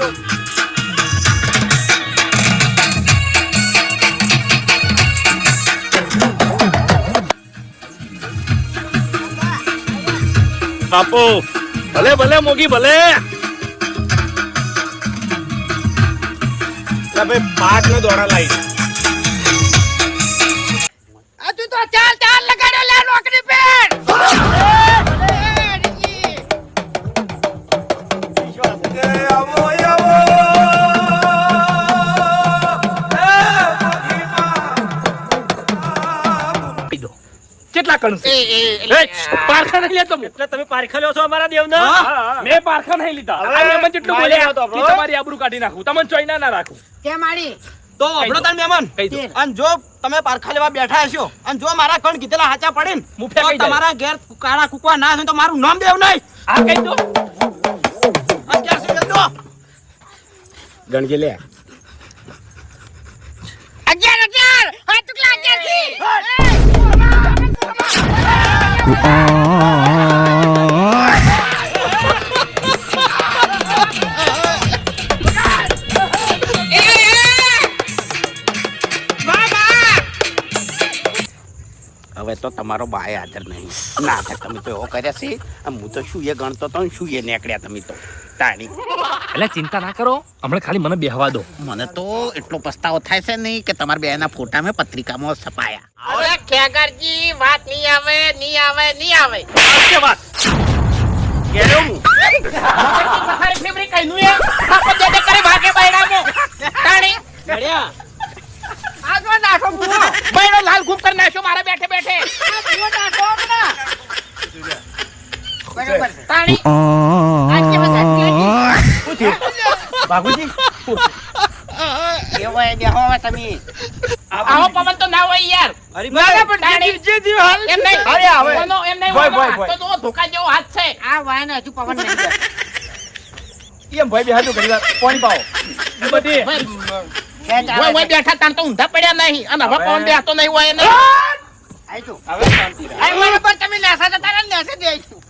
તો બાપુ ભલે ભલે મોગી ભલે ભાઈ પાક નો દોડા લાવી તું તો ચાર લગાડ્યો લે નોકરી પેન કેટલા કણ છે પારખા નહીં લેતો એટલે તમે પારખા લ્યો છો અમારા દેવના મેં પારખા નહીં લીધા આ મહેમાન જેટલું બોલ્યા કે તમારી આબરૂ કાઢી નાખું તમને ચોઈના ના રાખું કે મારી તો આપણો તાર મહેમાન અને જો તમે પારખા લેવા બેઠા હશો અને જો મારા કણ કીધેલા હાચા પડે ને મુફે તો તમારા ઘેર કાળા કુકવા ના થાય તો મારું નામ દેવ નહીં આ કહી દો 1100 દો ગણજે લે 11 હા ટુકલા 11 થી હવે તો તમારો બાય હાજર નહીં ના તમે તો એવો કર્યા છે હું તો શું એ ગણતો તો શું એ નીકળ્યા તમે તો તાણી એટલે ચિંતા ના કરો હમણાં ખાલી મને બેહવા દો મને તો એટલો પસ્તાવો થાય છે નહીં કે તમારા બેના ફોટા મેં પત્રિકામાં છપાયા અરે ખેગરજી વાત નહીં આવે કે વાત કેરો હું બખારી ફેબ્રિક કઈનું એ આપો દે કરે ભાગે બૈરામો તાણી ગડ્યા આ જો નાખો બુઓ બૈરો લાલ ઘૂમ કર નાખ્યો મારે બેઠે બેઠે આ બુઓ નાખો આપના બરાબર તાણી આ કે બાબુજી કેવો એ બેહો તમે આવો પવન તો ના હોય યાર અરે ના પણ જે દી હાલ એમ નહીં અરે આવે કોનો એમ નહીં હોય તો તો ધોકા જેવો હાથ છે આ વાય ને હજુ પવન નહીં એમ ભાઈ બેહાજો ઘણી વાર પાણી પાવો બધી ઓય બેઠા તાણ તો ઊંધા પડ્યા નહીં અને હવે પવન બેહતો નહીં હોય નહીં હવે શાંતિ રાખ આઈ મને પર તમે લેસા જતા ને લેસે દેઈશું